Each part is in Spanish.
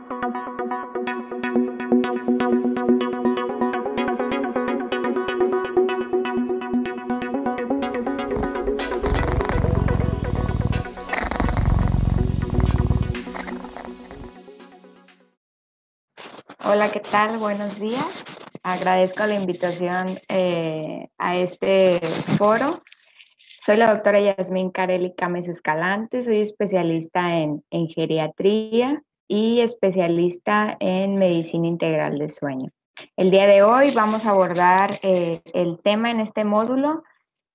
Hola, ¿qué tal? Buenos días. Agradezco la invitación a este foro. Soy la doctora Yasmín Carelli Cames Escalante, soy especialista en geriatría y especialista en medicina integral de sueño. El día de hoy vamos a abordar el tema en este módulo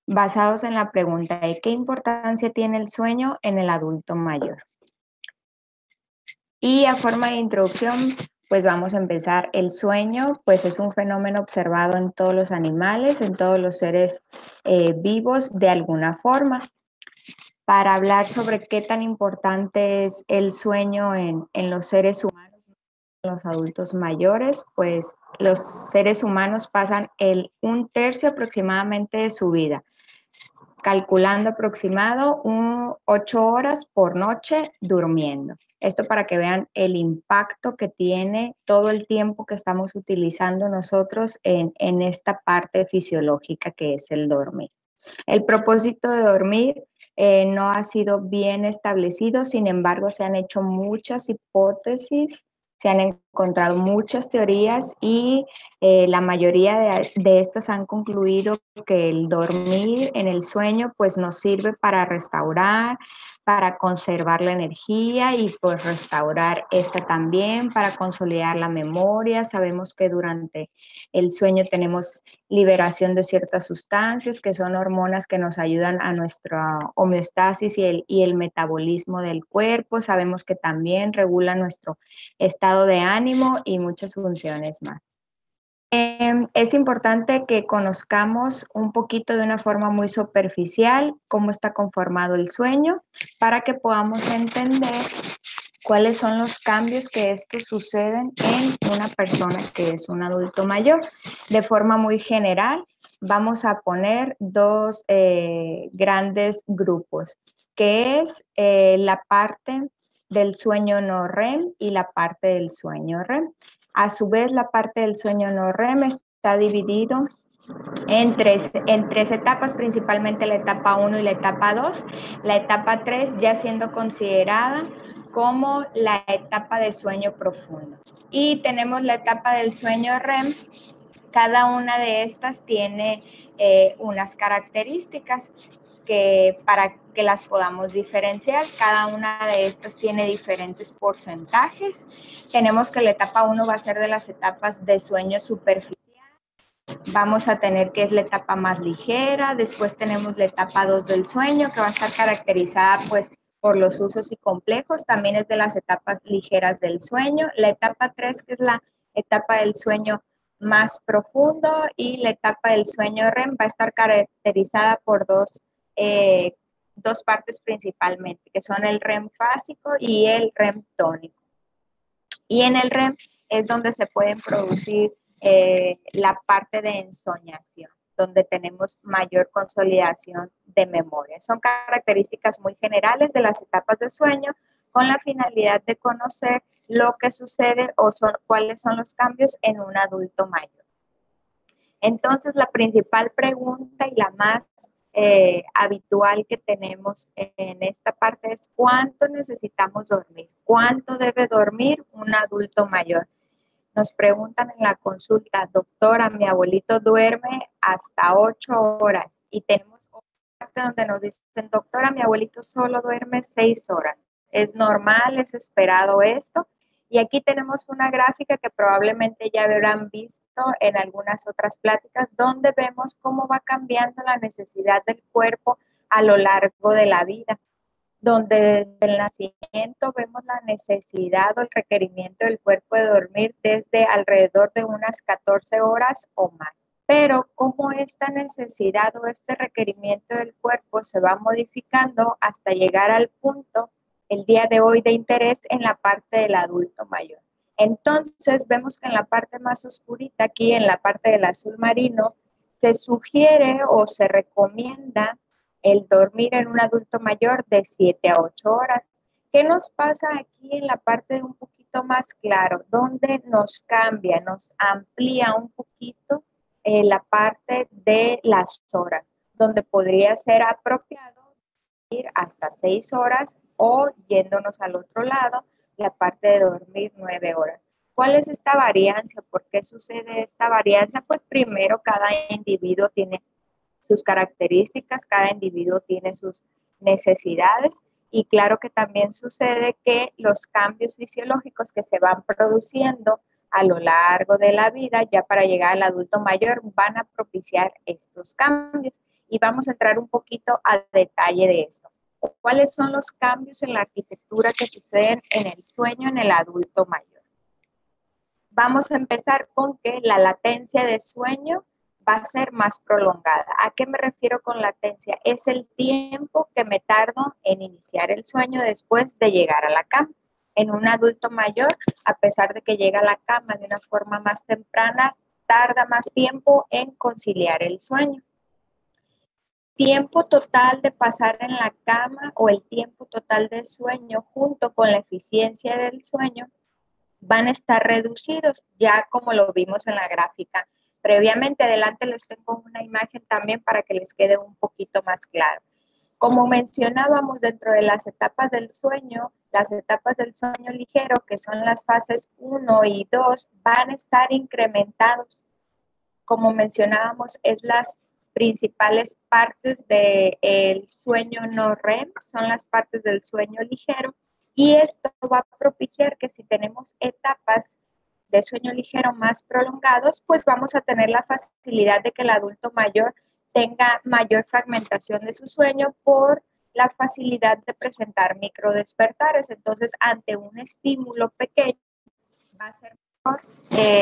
basados en la pregunta de qué importancia tiene el sueño en el adulto mayor. Y a forma de introducción, pues vamos a empezar. El sueño, pues es un fenómeno observado en todos los animales, en todos los seres vivos de alguna forma. Para hablar sobre qué tan importante es el sueño en los seres humanos, en los adultos mayores, pues los seres humanos pasan un tercio aproximadamente de su vida, calculando aproximado 8 horas por noche durmiendo. Esto para que vean el impacto que tiene todo el tiempo que estamos utilizando nosotros en esta parte fisiológica que es el dormir. El propósito de dormir no ha sido bien establecido, sin embargo se han hecho muchas hipótesis, se han encontrado muchas teorías y la mayoría de estas han concluido que el dormir en el sueño pues nos sirve para restaurar, para conservar la energía y pues restaurar esta también, para consolidar la memoria. Sabemos que durante el sueño tenemos liberación de ciertas sustancias que son hormonas que nos ayudan a nuestra homeostasis y el metabolismo del cuerpo. Sabemos que también regula nuestro estado de ánimo y muchas funciones más. Es importante que conozcamos un poquito de una forma muy superficial cómo está conformado el sueño para que podamos entender cuáles son los cambios que estos suceden en una persona que es un adulto mayor. De forma muy general, vamos a poner dos grandes grupos, que es la parte del sueño no REM y la parte del sueño REM. A su vez, la parte del sueño no REM está dividido en tres etapas, principalmente la etapa 1 y la etapa 2. La etapa 3 ya siendo considerada como la etapa de sueño profundo. Y tenemos la etapa del sueño REM. Cada una de estas tiene unas características que para que las podamos diferenciar. Cada una de estas tiene diferentes porcentajes. Tenemos que la etapa 1 va a ser de las etapas de sueño superficial. Vamos a tener que es la etapa más ligera. Después tenemos la etapa 2 del sueño, que va a estar caracterizada pues por los usos y complejos. También es de las etapas ligeras del sueño. La etapa 3, que es la etapa del sueño más profundo, y la etapa del sueño REM va a estar caracterizada por dos partes principalmente, que son el REM fásico y el REM tónico. Y en el REM es donde se pueden producir la parte de ensoñación, donde tenemos mayor consolidación de memoria. Son características muy generales de las etapas de sueño con la finalidad de conocer lo que sucede o cuáles son los cambios en un adulto mayor. Entonces, la principal pregunta y la más habitual que tenemos en esta parte es ¿cuánto necesitamos dormir? ¿Cuánto debe dormir un adulto mayor? Nos preguntan en la consulta, doctora, mi abuelito duerme hasta 8 horas y tenemos otra parte donde nos dicen, doctora, mi abuelito solo duerme 6 horas. ¿Es normal, es esperado esto? Y aquí tenemos una gráfica que probablemente ya habrán visto en algunas otras pláticas, donde vemos cómo va cambiando la necesidad del cuerpo a lo largo de la vida, donde desde el nacimiento vemos la necesidad o el requerimiento del cuerpo de dormir desde alrededor de unas 14 horas o más. Pero cómo esta necesidad o este requerimiento del cuerpo se va modificando hasta llegar al punto el día de hoy de interés en la parte del adulto mayor. Entonces vemos que en la parte más oscurita, aquí en la parte del azul marino, se sugiere o se recomienda el dormir en un adulto mayor de 7 a 8 horas. ¿Qué nos pasa aquí en la parte un poquito poquito más claro, donde nos cambia, nos amplía un poquito la parte de las horas, donde podría ser apropiado ir hasta 6 horas o yéndonos al otro lado, la parte de dormir 9 horas. ¿Cuál es esta variancia? ¿Por qué sucede esta variancia? Pues primero, cada individuo tiene sus características, cada individuo tiene sus necesidades y claro que también sucede que los cambios fisiológicos que se van produciendo a lo largo de la vida, ya para llegar al adulto mayor, van a propiciar estos cambios. Y vamos a entrar un poquito a detalle de esto. ¿Cuáles son los cambios en la arquitectura que suceden en el sueño en el adulto mayor? Vamos a empezar con que la latencia de sueño va a ser más prolongada. ¿A qué me refiero con latencia? Es el tiempo que me tardo en iniciar el sueño después de llegar a la cama. En un adulto mayor, a pesar de que llega a la cama de una forma más temprana, tarda más tiempo en conciliar el sueño. Tiempo total de pasar en la cama o el tiempo total de sueño junto con la eficiencia del sueño van a estar reducidos, ya como lo vimos en la gráfica previamente. Adelante les tengo una imagen también para que les quede un poquito más claro. Como mencionábamos dentro de las etapas del sueño ligero, que son las fases 1 y 2, van a estar incrementados. Como mencionábamos, es las principales partes del sueño no REM, son las partes del sueño ligero, y esto va a propiciar que si tenemos etapas de sueño ligero más prolongados, pues vamos a tener la facilidad de que el adulto mayor tenga mayor fragmentación de su sueño por la facilidad de presentar microdespertares. Entonces, ante un estímulo pequeño, va a ser mejor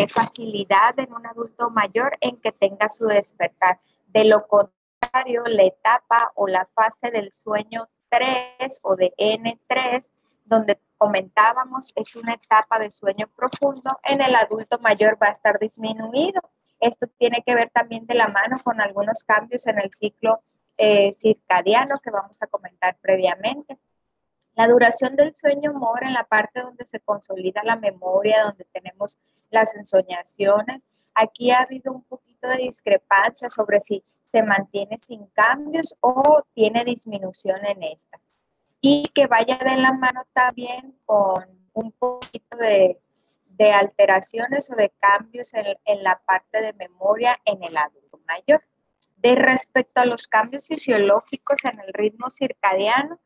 facilidad en un adulto mayor en que tenga su despertar. De lo contrario, la etapa o la fase del sueño 3 o de N3, donde comentábamos, es una etapa de sueño profundo, en el adulto mayor va a estar disminuido. Esto tiene que ver también de la mano con algunos cambios en el ciclo circadiano que vamos a comentar previamente. La duración del sueño mora en la parte donde se consolida la memoria, donde tenemos las ensoñaciones. Aquí ha habido un poquito de discrepancia sobre si se mantiene sin cambios o tiene disminución en esta. Y que vaya de la mano también con un poquito de alteraciones o de cambios en la parte de memoria en el adulto mayor. De respecto a los cambios fisiológicos en el ritmo circadiano,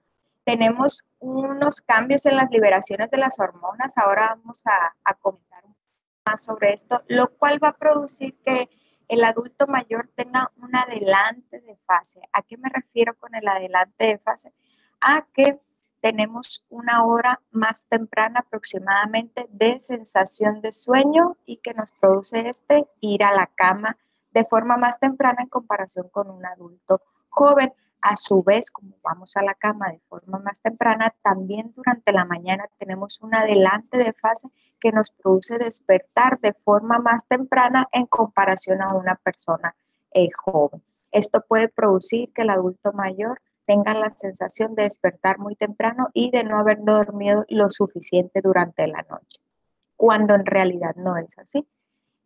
tenemos unos cambios en las liberaciones de las hormonas. Ahora vamos a comentar un poco más sobre esto, lo cual va a producir que el adulto mayor tenga un adelante de fase. ¿A qué me refiero con el adelante de fase? A que tenemos una hora más temprana aproximadamente de sensación de sueño y que nos produce ir a la cama de forma más temprana en comparación con un adulto joven. A su vez, como vamos a la cama de forma más temprana, también durante la mañana tenemos un adelante de fase que nos produce despertar de forma más temprana en comparación a una persona joven. Esto puede producir que el adulto mayor tenga la sensación de despertar muy temprano y de no haber dormido lo suficiente durante la noche, cuando en realidad no es así.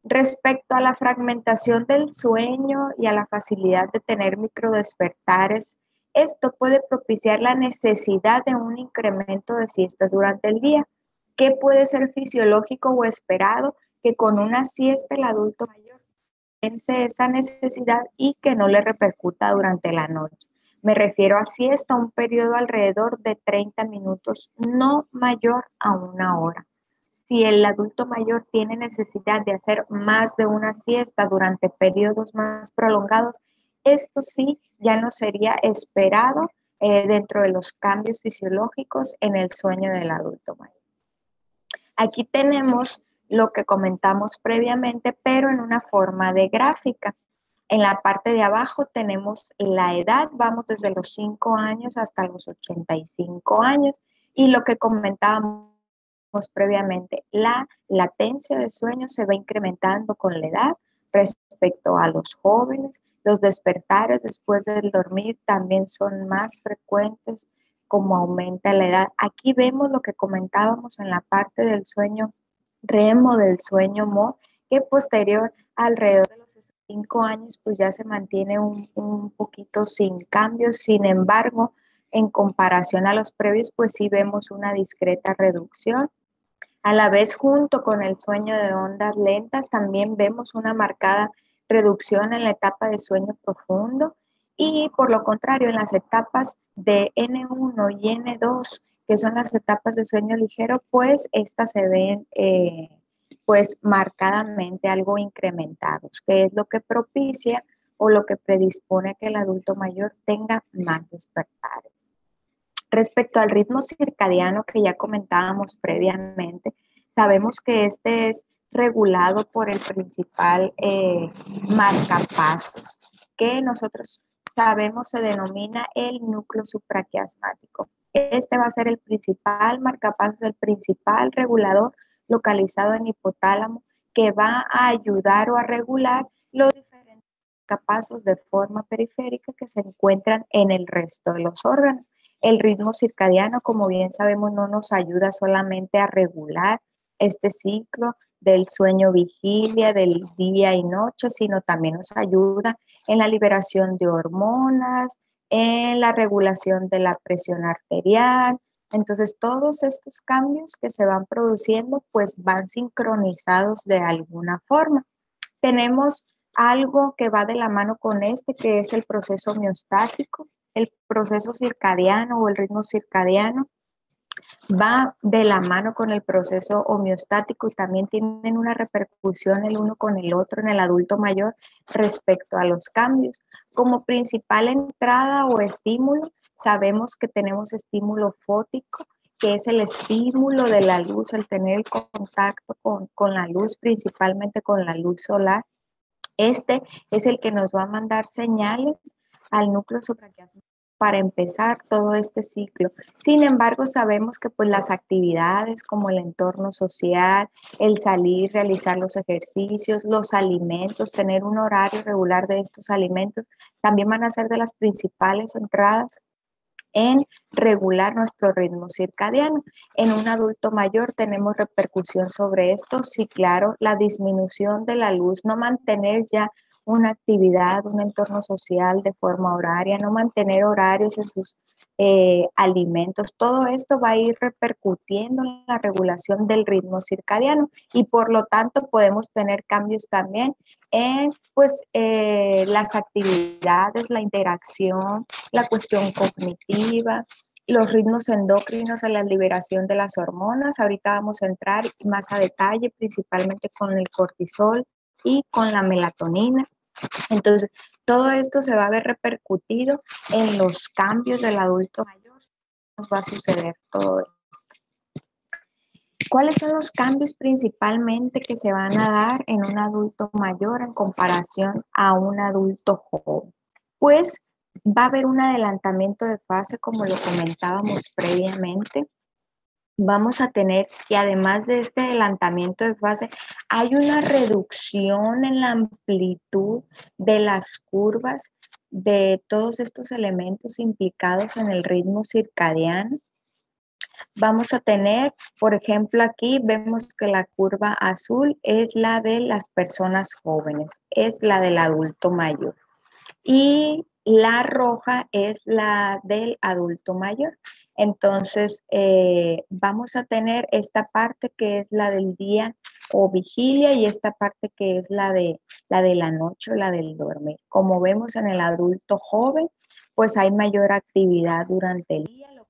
Respecto a la fragmentación del sueño y a la facilidad de tener microdespertares, esto puede propiciar la necesidad de un incremento de siestas durante el día, que puede ser fisiológico o esperado, que con una siesta el adulto mayor vence esa necesidad y que no le repercuta durante la noche. Me refiero a siesta, un periodo alrededor de 30 minutos, no mayor a una hora. Si el adulto mayor tiene necesidad de hacer más de una siesta durante periodos más prolongados, esto sí ya no sería esperado dentro de los cambios fisiológicos en el sueño del adulto mayor. Aquí tenemos lo que comentamos previamente, pero en una forma de gráfica. En la parte de abajo tenemos la edad, vamos desde los 5 años hasta los 85 años, y lo que comentábamos previamente, la latencia de sueño se va incrementando con la edad respecto a los jóvenes. Los despertares después del dormir también son más frecuentes como aumenta la edad. Aquí vemos lo que comentábamos en la parte del sueño REM o del sueño MO, que posterior alrededor de los 65 años pues ya se mantiene un poquito sin cambios. Sin embargo, en comparación a los previos pues sí vemos una discreta reducción. A la vez, junto con el sueño de ondas lentas, también vemos una marcada reducción en la etapa de sueño profundo y por lo contrario, en las etapas de N1 y N2, que son las etapas de sueño ligero, pues estas se ven pues marcadamente algo incrementados, que es lo que propicia o lo que predispone a que el adulto mayor tenga más despertares. Respecto al ritmo circadiano que ya comentábamos previamente, sabemos que este es regulado por el principal marcapasos, que nosotros sabemos se denomina el núcleo supraquiasmático. Este va a ser el principal marcapasos, el principal regulador localizado en hipotálamo, que va a ayudar o a regular los diferentes marcapasos de forma periférica que se encuentran en el resto de los órganos. El ritmo circadiano, como bien sabemos, no nos ayuda solamente a regular este ciclo del sueño vigilia, del día y noche, sino también nos ayuda en la liberación de hormonas, en la regulación de la presión arterial. Entonces, todos estos cambios que se van produciendo, pues van sincronizados de alguna forma. Tenemos algo que va de la mano con este, que es el proceso homeostático. El proceso circadiano o el ritmo circadiano va de la mano con el proceso homeostático y también tienen una repercusión el uno con el otro en el adulto mayor respecto a los cambios. Como principal entrada o estímulo, sabemos que tenemos estímulo fótico, que es el estímulo de la luz, el tener el contacto con la luz, principalmente con la luz solar. Este es el que nos va a mandar señales al núcleo supraquiasmático para empezar todo este ciclo. Sin embargo, sabemos que pues las actividades como el entorno social, el salir, realizar los ejercicios, los alimentos, tener un horario regular de estos alimentos, también van a ser de las principales entradas en regular nuestro ritmo circadiano. En un adulto mayor tenemos repercusión sobre esto, sí, claro, la disminución de la luz, no mantener ya una actividad, un entorno social de forma horaria, no mantener horarios en sus alimentos, todo esto va a ir repercutiendo en la regulación del ritmo circadiano y por lo tanto podemos tener cambios también en pues, las actividades, la interacción, la cuestión cognitiva, los ritmos endocrinos en la liberación de las hormonas. Ahorita vamos a entrar más a detalle, principalmente con el cortisol y con la melatonina. Entonces, todo esto se va a ver repercutido en los cambios del adulto mayor. Nos va a suceder todo esto. ¿Cuáles son los cambios principalmente que se van a dar en un adulto mayor en comparación a un adulto joven? Pues va a haber un adelantamiento de fase, como lo comentábamos previamente. Vamos a tener, y además de este adelantamiento de fase, hay una reducción en la amplitud de las curvas de todos estos elementos implicados en el ritmo circadiano. Vamos a tener, por ejemplo, aquí vemos que la curva azul es la de las personas jóvenes, es la del adulto mayor. Y la roja es la del adulto mayor. Entonces, vamos a tener esta parte que es la del día o vigilia y esta parte que es la de la noche o la del dormir. Como vemos en el adulto joven, pues hay mayor actividad durante el día, lo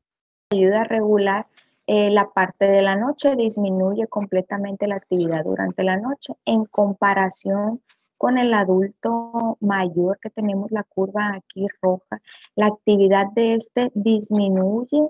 que ayuda a regular la parte de la noche, disminuye completamente la actividad durante la noche en comparación con el adulto mayor, que tenemos la curva aquí roja. La actividad de este disminuye,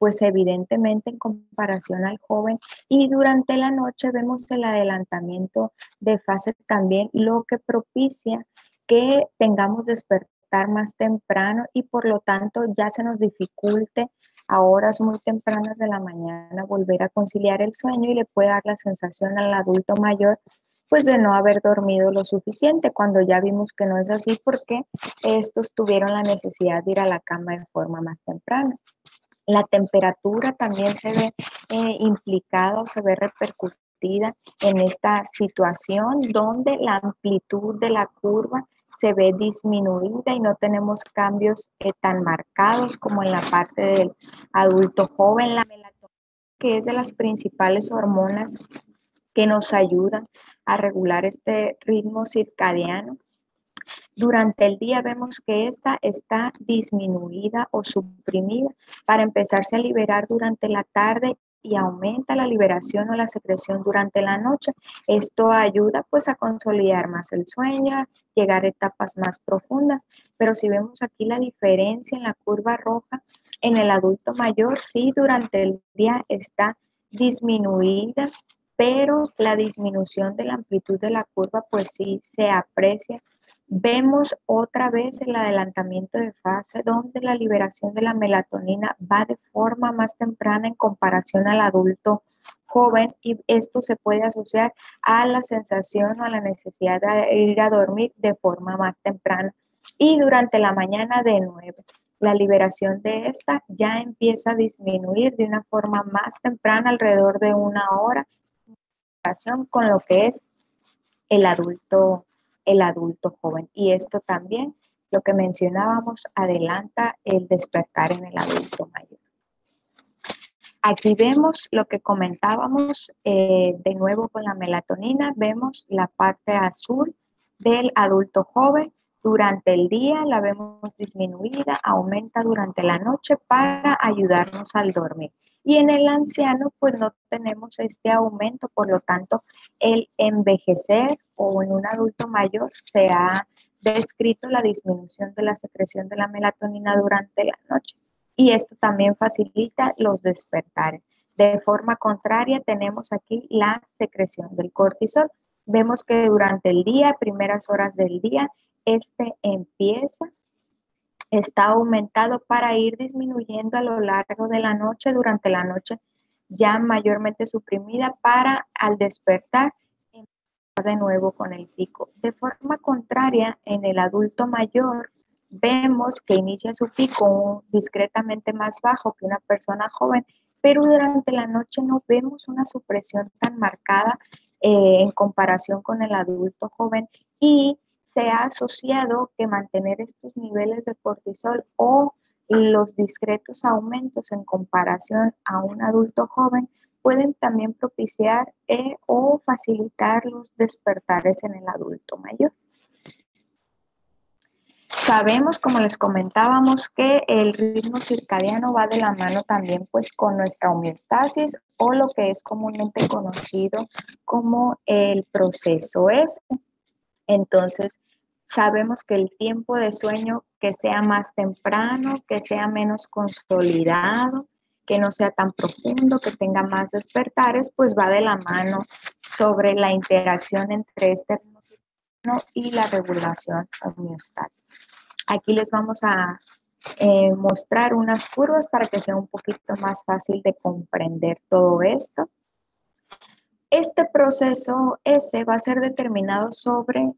pues evidentemente en comparación al joven, y durante la noche vemos el adelantamiento de fase también, lo que propicia que tengamos despertar más temprano y por lo tanto ya se nos dificulte a horas muy tempranas de la mañana volver a conciliar el sueño y le puede dar la sensación al adulto mayor pues de no haber dormido lo suficiente, cuando ya vimos que no es así porque estos tuvieron la necesidad de ir a la cama de forma más temprana. La temperatura también se ve implicada o se ve repercutida en esta situación donde la amplitud de la curva se ve disminuida y no tenemos cambios tan marcados como en la parte del adulto joven. La melatonina, que es de las principales hormonas que nos ayudan a regular este ritmo circadiano, durante el día vemos que esta está disminuida o suprimida para empezarse a liberar durante la tarde y aumenta la liberación o la secreción durante la noche. Esto ayuda pues a consolidar más el sueño, llegar a etapas más profundas, pero si vemos aquí la diferencia en la curva roja, en el adulto mayor sí durante el día está disminuida, pero la disminución de la amplitud de la curva pues sí se aprecia. Vemos otra vez el adelantamiento de fase donde la liberación de la melatonina va de forma más temprana en comparación al adulto joven y esto se puede asociar a la sensación o a la necesidad de ir a dormir de forma más temprana. Y durante la mañana de nuevo, la liberación de esta ya empieza a disminuir de una forma más temprana, alrededor de 1 hora, en comparación con lo que es el adulto, el adulto joven. Y esto también, lo que mencionábamos, adelanta el despertar en el adulto mayor. Aquí vemos lo que comentábamos de nuevo con la melatonina, vemos la parte azul del adulto joven. Durante el día la vemos disminuida, aumenta durante la noche para ayudarnos al dormir. Y en el anciano pues no tenemos este aumento, por lo tanto el envejecer o en un adulto mayor se ha descrito la disminución de la secreción de la melatonina durante la noche y esto también facilita los despertares. De forma contraria tenemos aquí la secreción del cortisol. Vemos que durante el día, primeras horas del día, este está aumentado para ir disminuyendo a lo largo de la noche, durante la noche ya mayormente suprimida para al despertar empezar de nuevo con el pico. De forma contraria, en el adulto mayor vemos que inicia su pico discretamente más bajo que una persona joven, pero durante la noche no vemos una supresión tan marcada en comparación con el adulto joven y se ha asociado que mantener estos niveles de cortisol o los discretos aumentos en comparación a un adulto joven pueden también propiciar o facilitar los despertares en el adulto mayor. Sabemos, como les comentábamos, que el ritmo circadiano va de la mano también pues con nuestra homeostasis o lo que es comúnmente conocido como el proceso S. Entonces, sabemos que el tiempo de sueño que sea más temprano, que sea menos consolidado, que no sea tan profundo, que tenga más despertares, pues va de la mano sobre la interacción entre este ritmo circadiano y la regulación homeostática. Aquí les vamos a mostrar unas curvas para que sea un poquito más fácil de comprender todo esto. Este proceso S va a ser determinado sobre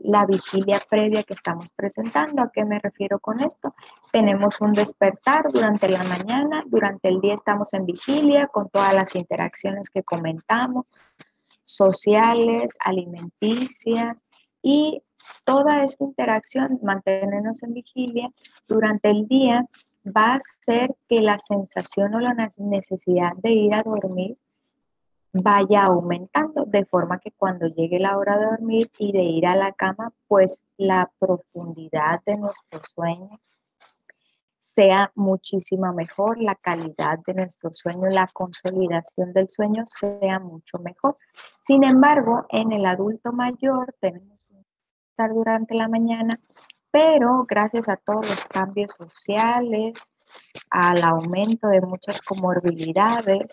la vigilia previa que estamos presentando. ¿A qué me refiero con esto? Tenemos un despertar durante la mañana, durante el día estamos en vigilia con todas las interacciones que comentamos, sociales, alimenticias y toda esta interacción, mantenernos en vigilia durante el día va a hacer que la sensación o la necesidad de ir a dormir vaya aumentando, de forma que cuando llegue la hora de dormir y de ir a la cama, pues la profundidad de nuestro sueño sea muchísimo mejor, la calidad de nuestro sueño, la consolidación del sueño sea mucho mejor. Sin embargo, en el adulto mayor tenemos que estar durante la mañana, pero gracias a todos los cambios sociales, al aumento de muchas comorbilidades,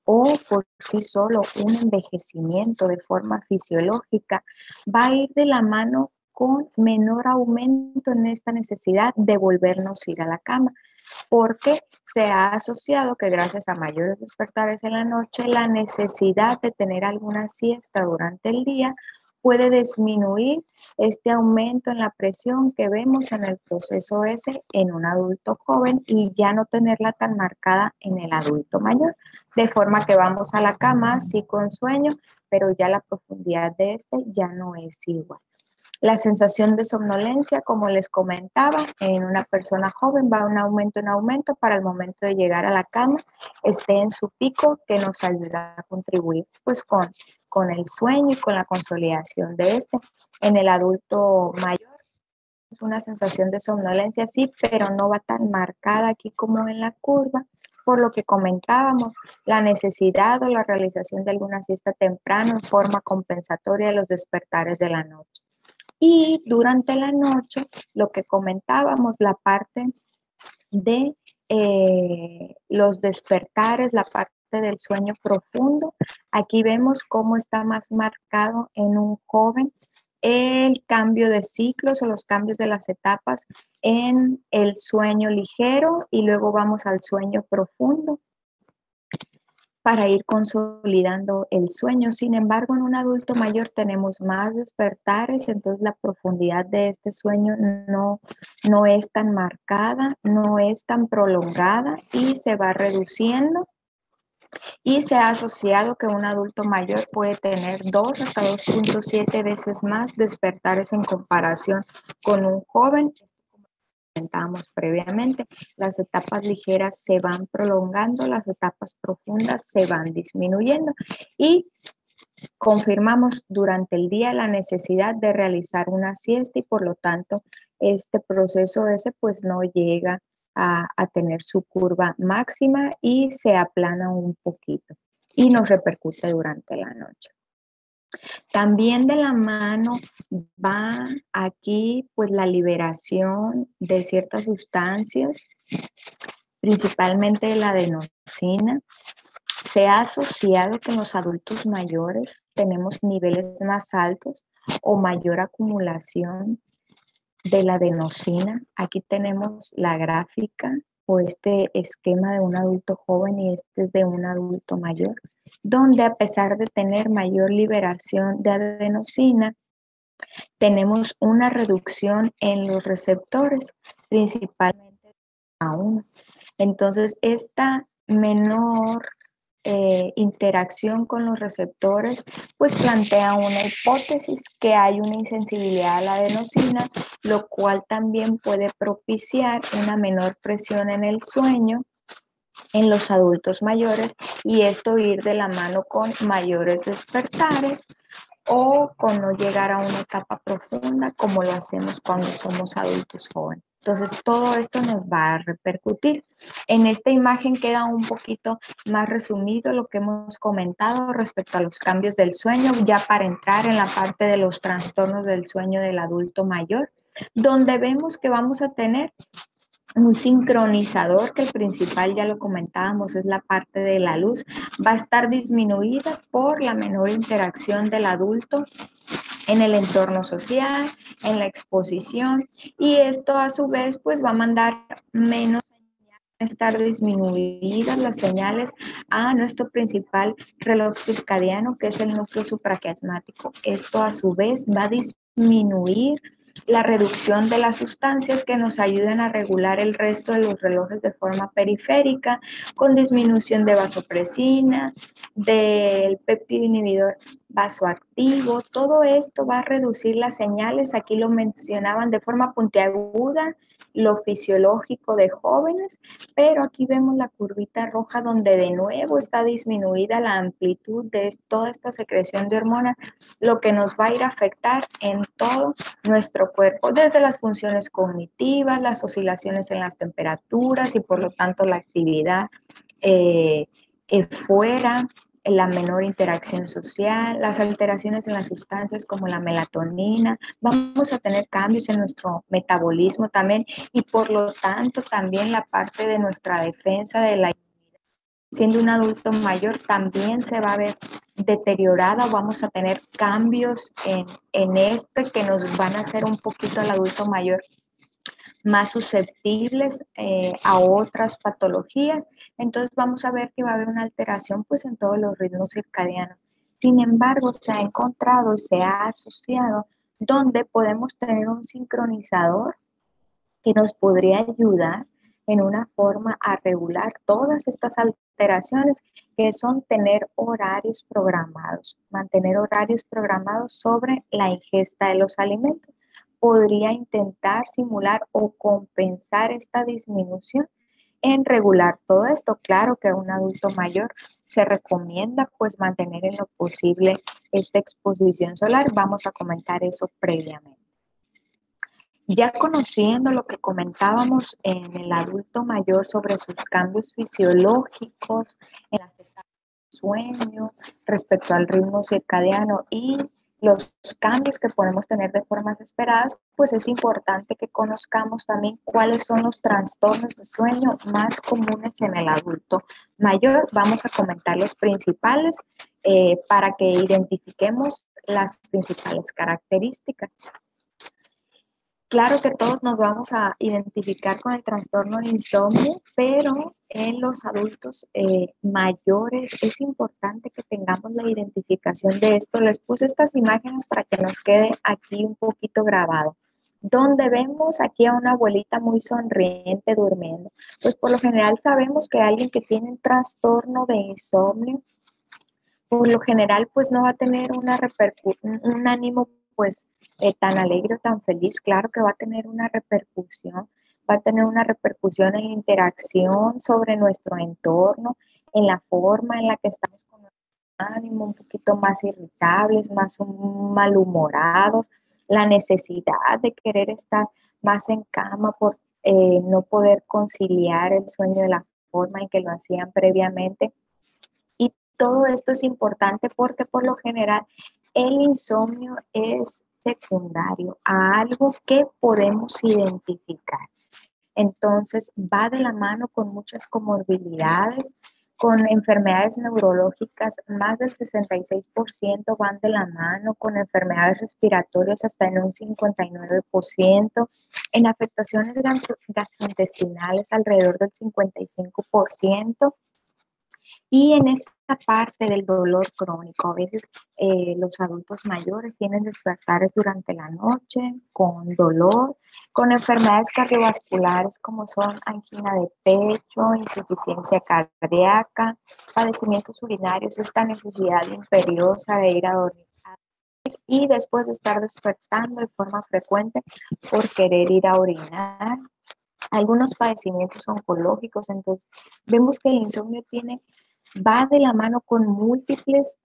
o por sí solo un envejecimiento de forma fisiológica, va a ir de la mano con menor aumento en esta necesidad de volvernos a ir a la cama, porque se ha asociado que gracias a mayores despertares en la noche, la necesidad de tener alguna siesta durante el día puede disminuir este aumento en la presión que vemos en el proceso S en un adulto joven y ya no tenerla tan marcada en el adulto mayor, de forma que vamos a la cama, sí con sueño, pero ya la profundidad de este ya no es igual. La sensación de somnolencia, como les comentaba, en una persona joven va en aumento para el momento de llegar a la cama, esté en su pico, que nos ayuda a contribuir pues con el sueño y con la consolidación de este. En el adulto mayor es una sensación de somnolencia, sí, pero no va tan marcada aquí como en la curva, por lo que comentábamos, la necesidad o la realización de alguna siesta temprano en forma compensatoria de los despertares de la noche. Y durante la noche, lo que comentábamos, la parte de los despertares, la parte del sueño profundo, aquí vemos cómo está más marcado en un joven el cambio de ciclos o los cambios de las etapas en el sueño ligero y luego vamos al sueño profundo para ir consolidando el sueño. Sin embargo, en un adulto mayor tenemos más despertares, entonces la profundidad de este sueño no es tan marcada, no es tan prolongada y se va reduciendo. Y se ha asociado que un adulto mayor puede tener 2 hasta 2.7 veces más despertares en comparación con un joven. Comentábamos previamente, las etapas ligeras se van prolongando, las etapas profundas se van disminuyendo y confirmamos durante el día la necesidad de realizar una siesta y por lo tanto este proceso ese pues no llega a tener su curva máxima y se aplana un poquito y nos repercute durante la noche. También de la mano va aquí pues la liberación de ciertas sustancias, principalmente la adenosina. Se ha asociado que en los adultos mayores tenemos niveles más altos o mayor acumulación de la adenosina. Aquí tenemos la gráfica o este esquema de un adulto joven y este es de un adulto mayor, donde a pesar de tener mayor liberación de adenosina, tenemos una reducción en los receptores, principalmente a uno. Entonces, esta menor interacción con los receptores, pues plantea una hipótesis que hay una insensibilidad a la adenosina, lo cual también puede propiciar una menor presión en el sueño en los adultos mayores y esto ir de la mano con mayores despertares o con no llegar a una etapa profunda como lo hacemos cuando somos adultos jóvenes. Entonces, todo esto nos va a repercutir. En esta imagen queda un poquito más resumido lo que hemos comentado respecto a los cambios del sueño, ya para entrar en la parte de los trastornos del sueño del adulto mayor, donde vemos que vamos a tener un sincronizador, que el principal ya lo comentábamos, es la parte de la luz, va a estar disminuida por la menor interacción del adulto en el entorno social, en la exposición, y esto a su vez pues va a mandar menos señales, estar disminuidas las señales a nuestro principal reloj circadiano, que es el núcleo supraquiasmático. Esto a su vez va a disminuir la reducción de las sustancias que nos ayudan a regular el resto de los relojes de forma periférica, con disminución de vasopresina, del péptido inhibidor vasoactivo. Todo esto va a reducir las señales, aquí lo mencionaban de forma puntiaguda, lo fisiológico de jóvenes, pero aquí vemos la curvita roja donde de nuevo está disminuida la amplitud de toda esta secreción de hormonas, lo que nos va a ir a afectar en todo nuestro cuerpo, desde las funciones cognitivas, las oscilaciones en las temperaturas y por lo tanto la actividad fuera, la menor interacción social, las alteraciones en las sustancias como la melatonina, vamos a tener cambios en nuestro metabolismo también y por lo tanto también la parte de nuestra defensa de la inmunidad, siendo un adulto mayor también se va a ver deteriorada, vamos a tener cambios en este que nos van a hacer un poquito al adulto mayor más susceptibles a otras patologías. Entonces vamos a ver que va a haber una alteración pues en todos los ritmos circadianos. Sin embargo, se ha encontrado, se ha asociado, donde podemos tener un sincronizador que nos podría ayudar en una forma a regular todas estas alteraciones que son tener horarios programados, mantener horarios programados sobre la ingesta de los alimentos. Podría intentar simular o compensar esta disminución en regular todo esto. Claro que a un adulto mayor se recomienda pues mantener en lo posible esta exposición solar. Vamos a comentar eso previamente. Ya conociendo lo que comentábamos en el adulto mayor sobre sus cambios fisiológicos, en las etapas del sueño, respecto al ritmo circadiano y los cambios que podemos tener de formas esperadas, pues es importante que conozcamos también cuáles son los trastornos de sueño más comunes en el adulto mayor. Vamos a comentar los principales para que identifiquemos las principales características. Claro que todos nos vamos a identificar con el trastorno de insomnio, pero en los adultos mayores es importante que tengamos la identificación de esto. Les puse estas imágenes para que nos quede aquí un poquito grabado. Donde vemos aquí a una abuelita muy sonriente durmiendo, pues por lo general sabemos que alguien que tiene un trastorno de insomnio, por lo general pues no va a tener un ánimo pues tan alegre o tan feliz. Claro que va a tener una repercusión, va a tener una repercusión en la interacción sobre nuestro entorno, en la forma en la que estamos con nuestro ánimo, un poquito más irritables, más malhumorados, la necesidad de querer estar más en cama por no poder conciliar el sueño de la forma en que lo hacían previamente. Y todo esto es importante porque por lo general el insomnio es secundario a algo que podemos identificar. Entonces va de la mano con muchas comorbilidades, con enfermedades neurológicas, más del 66% van de la mano, con enfermedades respiratorias hasta en un 59%, en afectaciones gastrointestinales alrededor del 55%. Y en esta parte del dolor crónico, a veces los adultos mayores tienen despertares durante la noche con dolor, con enfermedades cardiovasculares como son angina de pecho, insuficiencia cardíaca, padecimientos urinarios, esta necesidad imperiosa de ir a dormir y después de estar despertando de forma frecuente por querer ir a orinar, algunos padecimientos oncológicos. Entonces vemos que el insomnio va de la mano con múltiples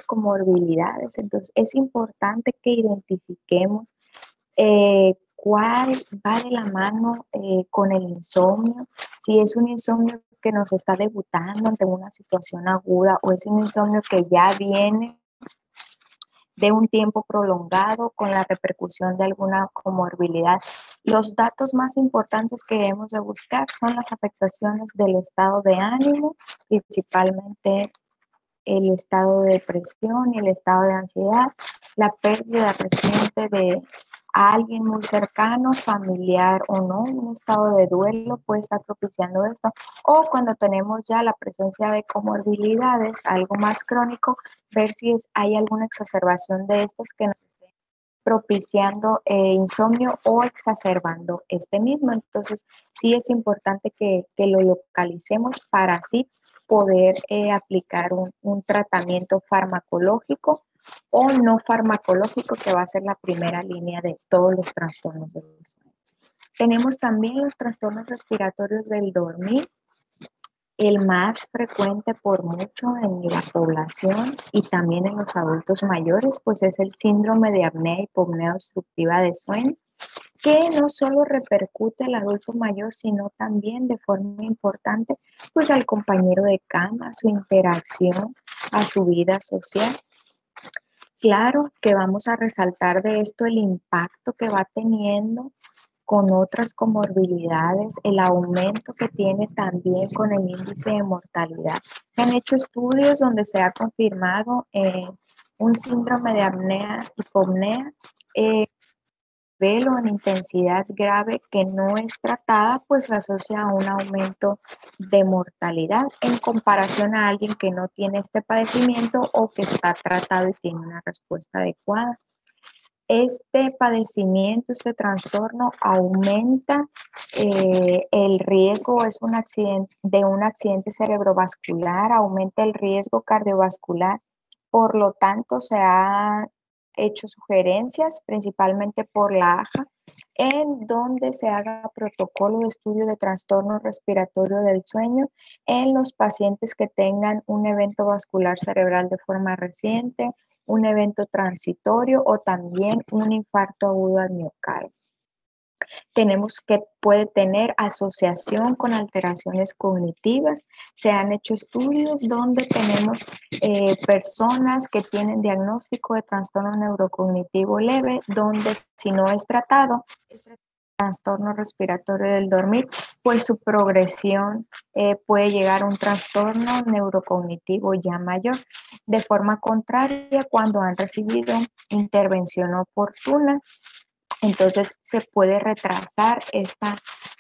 comorbilidades. Entonces es importante que identifiquemos cuál va de la mano con el insomnio, si es un insomnio que nos está debutando ante una situación aguda o es un insomnio que ya viene de un tiempo prolongado con la repercusión de alguna comorbilidad. Los datos más importantes que debemos de buscar son las afectaciones del estado de ánimo, principalmente el estado de depresión y el estado de ansiedad, la pérdida reciente de alguien muy cercano, familiar o no, un estado de duelo puede estar propiciando esto, o cuando tenemos ya la presencia de comorbilidades, algo más crónico, ver si hay alguna exacerbación de estas que nos esté propiciando insomnio o exacerbando este mismo. Entonces, sí es importante que lo localicemos para así poder aplicar un tratamiento farmacológico o no farmacológico, que va a ser la primera línea de todos los trastornos del sueño. Tenemos también los trastornos respiratorios del dormir, el más frecuente por mucho en la población y también en los adultos mayores, pues es el síndrome de apnea y hipopnea obstructiva de sueño, que no solo repercute al adulto mayor, sino también de forma importante, pues al compañero de cama, a su interacción, a su vida social. Claro que vamos a resaltar de esto el impacto que va teniendo con otras comorbilidades, el aumento que tiene también con el índice de mortalidad. Se han hecho estudios donde se ha confirmado un síndrome de apnea, hipopnea, nivel o en intensidad grave que no es tratada, pues se asocia a un aumento de mortalidad en comparación a alguien que no tiene este padecimiento o que está tratado y tiene una respuesta adecuada. Este padecimiento, este trastorno aumenta el riesgo de un accidente cerebrovascular, aumenta el riesgo cardiovascular. Por lo tanto, se han hecho sugerencias, principalmente por la AJA, en donde se haga protocolo de estudio de trastorno respiratorio del sueño en los pacientes que tengan un evento vascular cerebral de forma reciente, un evento transitorio o también un infarto agudo al miocardio. Tenemos que puede tener asociación con alteraciones cognitivas. Se han hecho estudios donde tenemos personas que tienen diagnóstico de trastorno neurocognitivo leve, donde si no es tratado, este trastorno respiratorio del dormir, pues su progresión puede llegar a un trastorno neurocognitivo ya mayor. De forma contraria, cuando han recibido intervención oportuna, entonces se puede retrasar esta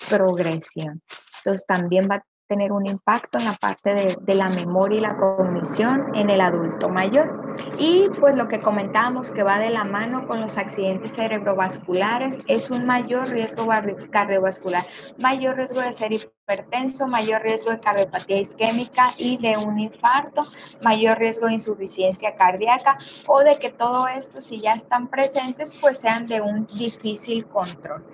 progresión. Entonces también va a tener un impacto en la parte de la memoria y la cognición en el adulto mayor. Y pues lo que comentábamos que va de la mano con los accidentes cerebrovasculares es un mayor riesgo cardiovascular, mayor riesgo de ser hipertenso, mayor riesgo de cardiopatía isquémica y de un infarto, mayor riesgo de insuficiencia cardíaca o de que todo esto, si ya están presentes, pues sean de un difícil control.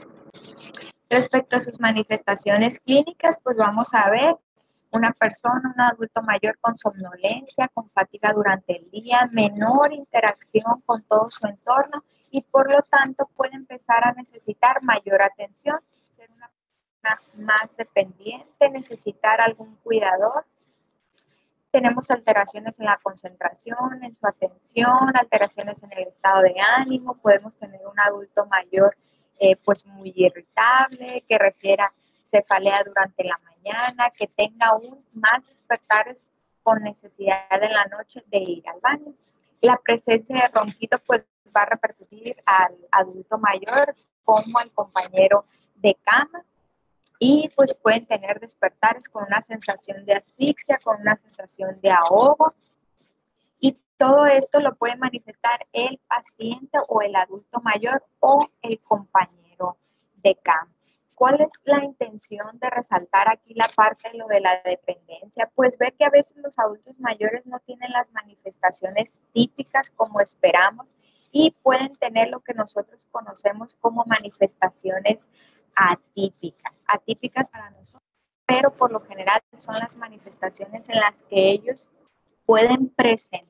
Respecto a sus manifestaciones clínicas, pues vamos a ver una persona, un adulto mayor con somnolencia, con fatiga durante el día, menor interacción con todo su entorno y por lo tanto puede empezar a necesitar mayor atención, ser una persona más dependiente, necesitar algún cuidador. Tenemos alteraciones en la concentración, en su atención, alteraciones en el estado de ánimo, podemos tener un adulto mayor pues muy irritable, que refiera cefalea durante la mañana, que tenga aún más despertares con necesidad en la noche de ir al baño. La presencia de ronquido pues va a repercutir al adulto mayor como al compañero de cama y pues pueden tener despertares con una sensación de asfixia, con una sensación de ahogo y todo esto lo puede manifestar el paciente o el adulto mayor o el compañero de cama. ¿Cuál es la intención de resaltar aquí la parte de lo de la dependencia? Pues ver que a veces los adultos mayores no tienen las manifestaciones típicas como esperamos y pueden tener lo que nosotros conocemos como manifestaciones atípicas para nosotros, pero por lo general son las manifestaciones en las que ellos pueden presentar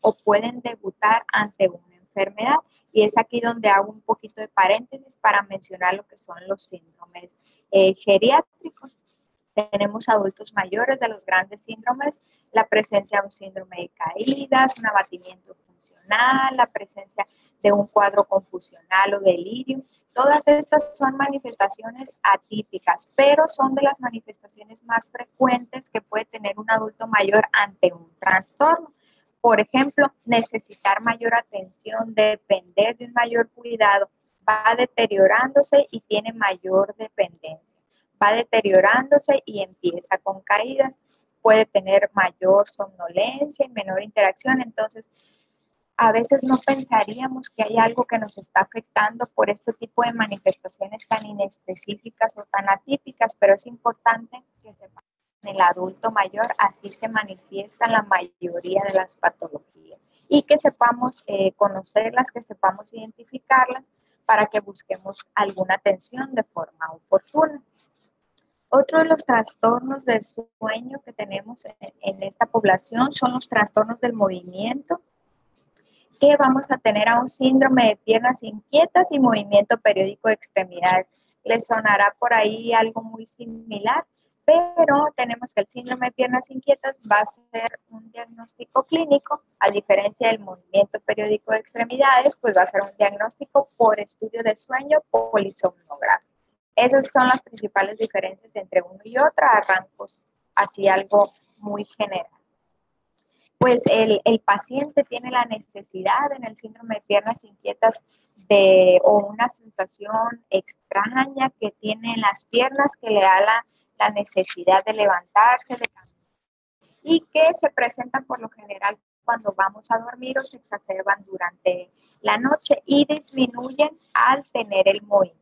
o pueden debutar ante una enfermedad. Y es aquí donde hago un poquito de paréntesis para mencionar lo que son los síndromes geriátricos. Tenemos adultos mayores de los grandes síndromes, la presencia de un síndrome de caídas, un abatimiento funcional, la presencia de un cuadro confusional o delirio. Todas estas son manifestaciones atípicas, pero son de las manifestaciones más frecuentes que puede tener un adulto mayor ante un trastorno. Por ejemplo, necesitar mayor atención, depender de un mayor cuidado, va deteriorándose y tiene mayor dependencia. Va deteriorándose y empieza con caídas, puede tener mayor somnolencia y menor interacción. Entonces, a veces no pensaríamos que hay algo que nos está afectando por este tipo de manifestaciones tan inespecíficas o tan atípicas, pero es importante que sepamos que en el adulto mayor así se manifiestan la mayoría de las patologías y que sepamos conocerlas, que sepamos identificarlas para que busquemos alguna atención de forma oportuna. Otro de los trastornos de sueño que tenemos en esta población son los trastornos del movimiento, que vamos a tener a un síndrome de piernas inquietas y movimiento periódico de extremidades. Les sonará por ahí algo muy similar, pero tenemos que el síndrome de piernas inquietas va a ser un diagnóstico clínico, a diferencia del movimiento periódico de extremidades, pues va a ser un diagnóstico por estudio de sueño polisomnográfico. Esas son las principales diferencias entre uno y otro, arrancos así algo muy general. pues el paciente tiene la necesidad en el síndrome de piernas inquietas o una sensación extraña que tiene en las piernas que le da la necesidad de levantarse, de caminar, y que se presentan por lo general cuando vamos a dormir o se exacerban durante la noche y disminuyen al tener el movimiento.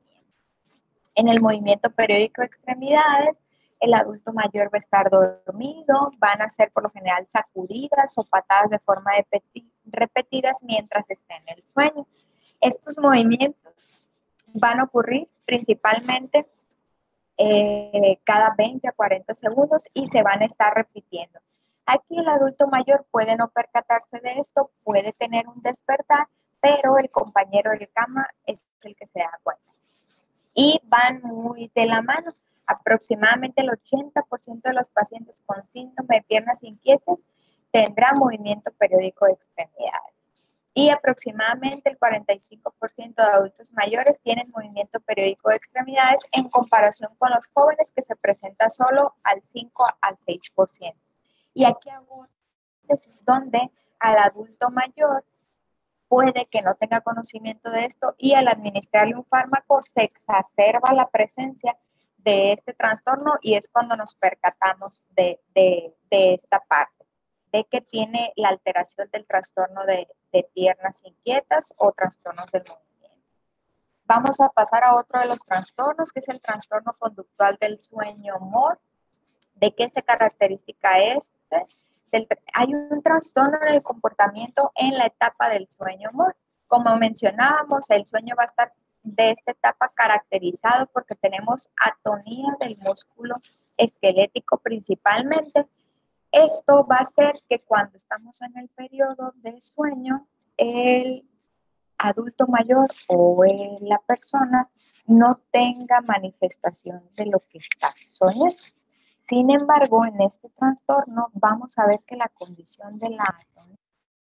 En el movimiento periódico de extremidades, el adulto mayor va a estar dormido, van a ser por lo general sacudidas o patadas de forma repetidas mientras está en el sueño. Estos movimientos van a ocurrir principalmente cada 20 a 40 segundos y se van a estar repitiendo. Aquí el adulto mayor puede no percatarse de esto, puede tener un despertar, pero el compañero de cama es el que se da cuenta. Y van muy de la mano. Aproximadamente el 80% de los pacientes con síndrome de piernas inquietas tendrá movimiento periódico de extremidades. Y aproximadamente el 45% de adultos mayores tienen movimiento periódico de extremidades en comparación con los jóvenes, que se presenta solo al 5 al 6%. Y aquí hago donde al adulto mayor puede que no tenga conocimiento de esto y al administrarle un fármaco se exacerba la presencia de este trastorno y es cuando nos percatamos de esta parte, de que tiene la alteración del trastorno de piernas inquietas o trastornos del movimiento. Vamos a pasar a otro de los trastornos, que es el trastorno conductual del sueño MOR. ¿De qué se caracteriza este? Hay un trastorno en el comportamiento en la etapa del sueño MOR. Como mencionábamos, el sueño va a estar de esta etapa caracterizado porque tenemos atonía del músculo esquelético principalmente. Esto va a hacer que cuando estamos en el periodo de sueño, el adulto mayor o la persona no tenga manifestación de lo que está soñando. Sin embargo, en este trastorno vamos a ver que la condición de la atonía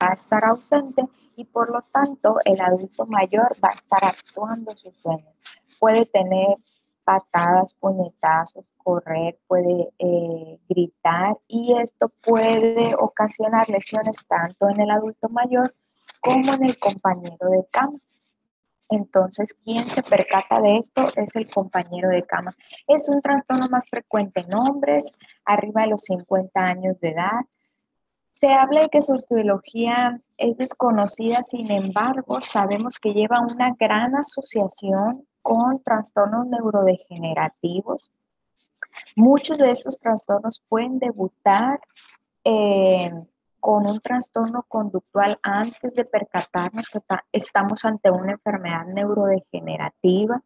va a estar ausente y por lo tanto el adulto mayor va a estar actuando sus sueños. Puede tener patadas, puñetazos, correr, puede gritar y esto puede ocasionar lesiones tanto en el adulto mayor como en el compañero de cama. Entonces, quien se percata de esto es el compañero de cama. Es un trastorno más frecuente en hombres, arriba de los 50 años de edad. Se habla de que su etiología es desconocida, sin embargo, sabemos que lleva una gran asociación con trastornos neurodegenerativos. Muchos de estos trastornos pueden debutar con un trastorno conductual antes de percatarnos que estamos ante una enfermedad neurodegenerativa.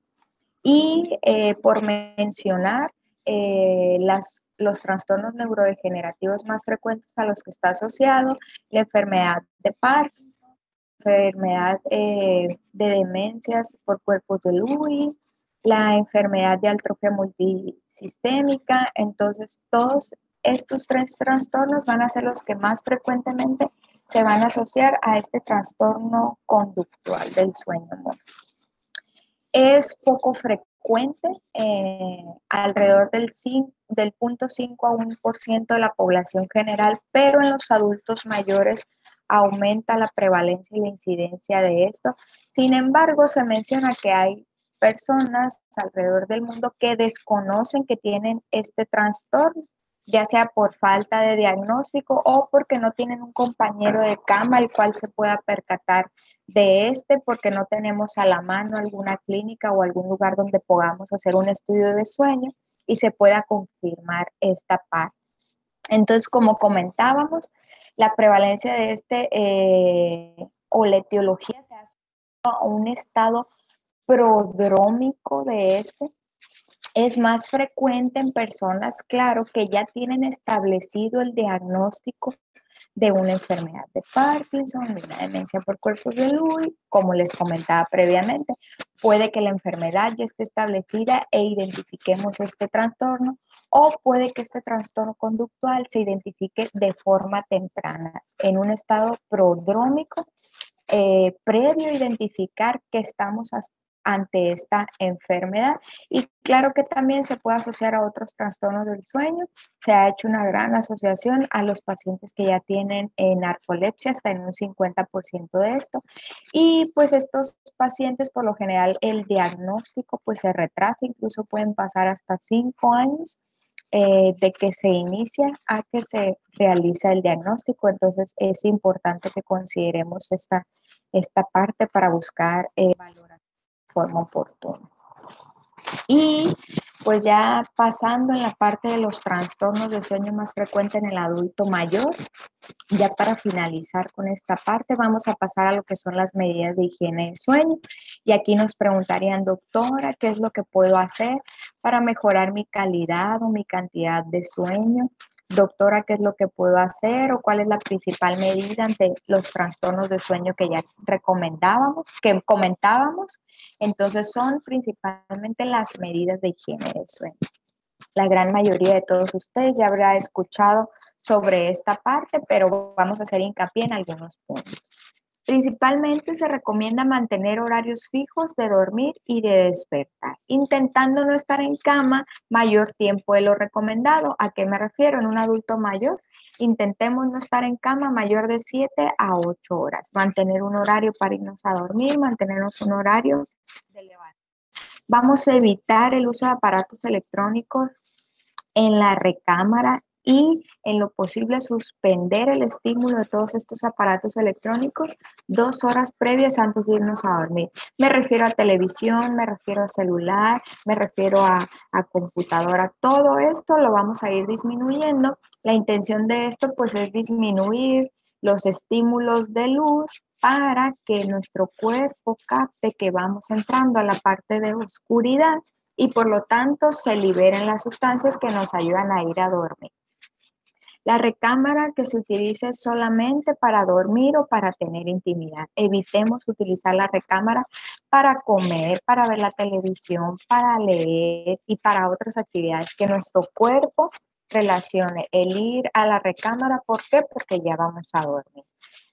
Y por mencionar los trastornos neurodegenerativos más frecuentes a los que está asociado, la enfermedad de Parkinson, enfermedad de demencias por cuerpos de Lewy, la enfermedad de atrofia multisistémica. Entonces, todos estos tres trastornos van a ser los que más frecuentemente se van a asociar a este trastorno conductual del sueño. Es poco frecuente, alrededor del 0.5 a 1% de la población general, pero en los adultos mayores aumenta la prevalencia y la incidencia de esto. Sin embargo, se menciona que hay personas alrededor del mundo que desconocen que tienen este trastorno, ya sea por falta de diagnóstico o porque no tienen un compañero de cama al cual se pueda percatar de porque no tenemos a la mano alguna clínica o algún lugar donde podamos hacer un estudio de sueño y se pueda confirmar esta parte. Entonces, como comentábamos, la prevalencia de o la etiología se asocia a un estado prodrómico de es más frecuente en personas, claro, que ya tienen establecido el diagnóstico de una enfermedad de Parkinson, de una demencia por cuerpos de Lewy, como les comentaba previamente. Puede que la enfermedad ya esté establecida e identifiquemos este trastorno, o puede que este trastorno conductual se identifique de forma temprana, en un estado prodrómico, previo a identificar que estamos ante esta enfermedad. Y claro que también se puede asociar a otros trastornos del sueño. Se ha hecho una gran asociación a los pacientes que ya tienen narcolepsia, hasta en un 50% de esto. Y pues estos pacientes, por lo general, el diagnóstico pues se retrasa, incluso pueden pasar hasta 5 años de que se inicia a que se realiza el diagnóstico. Entonces es importante que consideremos esta parte para buscar valorar de forma oportuna. Y pues ya pasando en la parte de los trastornos de sueño más frecuentes en el adulto mayor, ya para finalizar con esta parte, vamos a pasar a lo que son las medidas de higiene de sueño. Y aquí nos preguntarían, doctora, ¿qué es lo que puedo hacer para mejorar mi calidad o mi cantidad de sueño? Doctora, ¿qué es lo que puedo hacer o cuál es la principal medida ante los trastornos de sueño que ya que comentábamos? Entonces son principalmente las medidas de higiene del sueño. La gran mayoría de todos ustedes ya habrá escuchado sobre esta parte, pero vamos a hacer hincapié en algunos puntos. Principalmente se recomienda mantener horarios fijos de dormir y de despertar, intentando no estar en cama mayor tiempo de lo recomendado. ¿A qué me refiero? En un adulto mayor, intentemos no estar en cama mayor de 7 a 8 horas, mantener un horario para irnos a dormir, mantenernos un horario de levantar. Vamos a evitar el uso de aparatos electrónicos en la recámara y en lo posible suspender el estímulo de todos estos aparatos electrónicos 2 horas previas antes de irnos a dormir. Me refiero a televisión, me refiero a celular, me refiero a computadora. Todo esto lo vamos a ir disminuyendo. La intención de esto pues es disminuir los estímulos de luz para que nuestro cuerpo capte que vamos entrando a la parte de oscuridad y por lo tanto se liberen las sustancias que nos ayudan a ir a dormir. La recámara que se utilice solamente para dormir o para tener intimidad. Evitemos utilizar la recámara para comer, para ver la televisión, para leer y para otras actividades que nuestro cuerpo relacione el ir a la recámara. ¿Por qué? Porque ya vamos a dormir.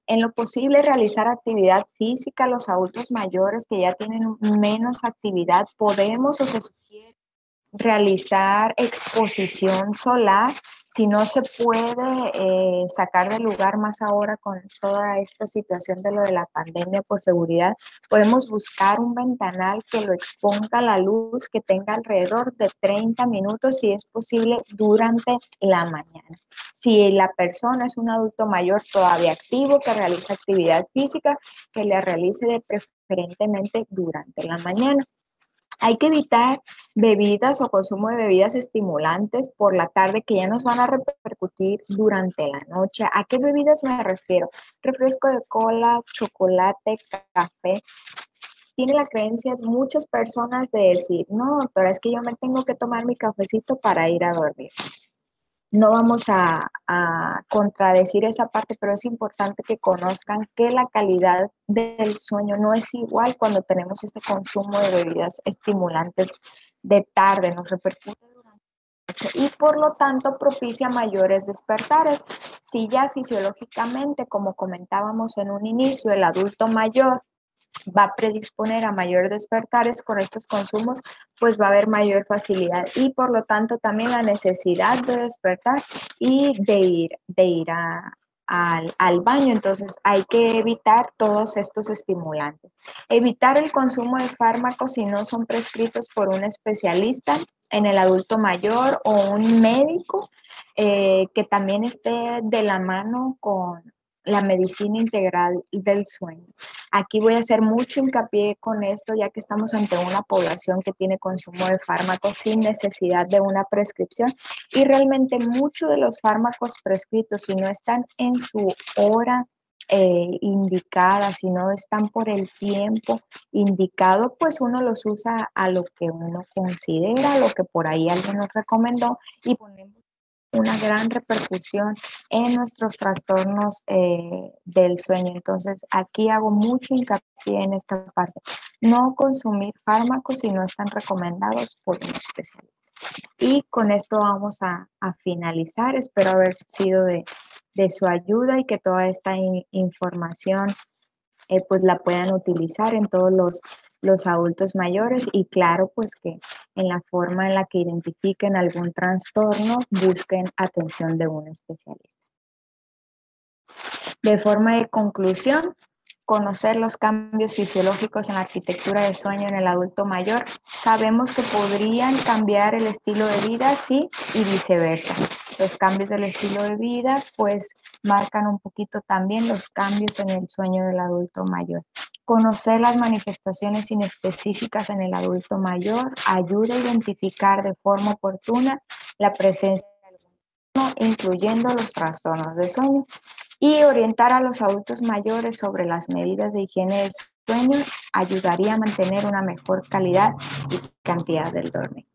En lo posible, realizar actividad física. Los adultos mayores que ya tienen menos actividad, podemos o se sugiere realizar exposición solar. Si no se puede sacar del lugar más ahora con toda esta situación de lo de la pandemia por seguridad, podemos buscar un ventanal que lo exponga a la luz, que tenga alrededor de 30 minutos, si es posible, durante la mañana. Si la persona es un adulto mayor todavía activo, que realiza actividad física, que la realice preferentemente durante la mañana. Hay que evitar bebidas o consumo de bebidas estimulantes por la tarde que ya nos van a repercutir durante la noche. ¿A qué bebidas me refiero? Refresco de cola, chocolate, café. Tiene la creencia de muchas personas de decir, no, doctora, es que yo me tengo que tomar mi cafecito para ir a dormir. No vamos a contradecir esa parte, pero es importante que conozcan que la calidad del sueño no es igual cuando tenemos este consumo de bebidas estimulantes de tarde, nos repercute durante la noche y por lo tanto propicia mayores despertares. Si ya fisiológicamente, como comentábamos en un inicio, el adulto mayor va a predisponer a mayor despertares con estos consumos, pues va a haber mayor facilidad y por lo tanto también la necesidad de despertar y de ir al baño. Entonces hay que evitar todos estos estimulantes. Evitar el consumo de fármacos si no son prescritos por un especialista en el adulto mayor o un médico que también esté de la mano con la medicina integral del sueño. Aquí voy a hacer mucho hincapié con esto, ya que estamos ante una población que tiene consumo de fármacos sin necesidad de una prescripción y realmente muchos de los fármacos prescritos, si no están en su hora indicada, si no están por el tiempo indicado, pues uno los usa a lo que uno considera, lo que por ahí alguien nos recomendó y ponemos una gran repercusión en nuestros trastornos del sueño. Entonces, aquí hago mucho hincapié en esta parte. No consumir fármacos si no están recomendados por un especialista. Y con esto vamos a finalizar. Espero haber sido de su ayuda y que toda esta información pues la puedan utilizar en todos los adultos mayores y claro, pues que en la forma en la que identifiquen algún trastorno, busquen atención de un especialista. De forma de conclusión, conocer los cambios fisiológicos en la arquitectura de sueño en el adulto mayor, sabemos que podrían cambiar el estilo de vida, sí, y viceversa. Los cambios del estilo de vida, pues, marcan un poquito también los cambios en el sueño del adulto mayor. Conocer las manifestaciones inespecíficas en el adulto mayor ayuda a identificar de forma oportuna la presencia de alguno, incluyendo los trastornos de sueño, y orientar a los adultos mayores sobre las medidas de higiene del sueño ayudaría a mantener una mejor calidad y cantidad del dormir.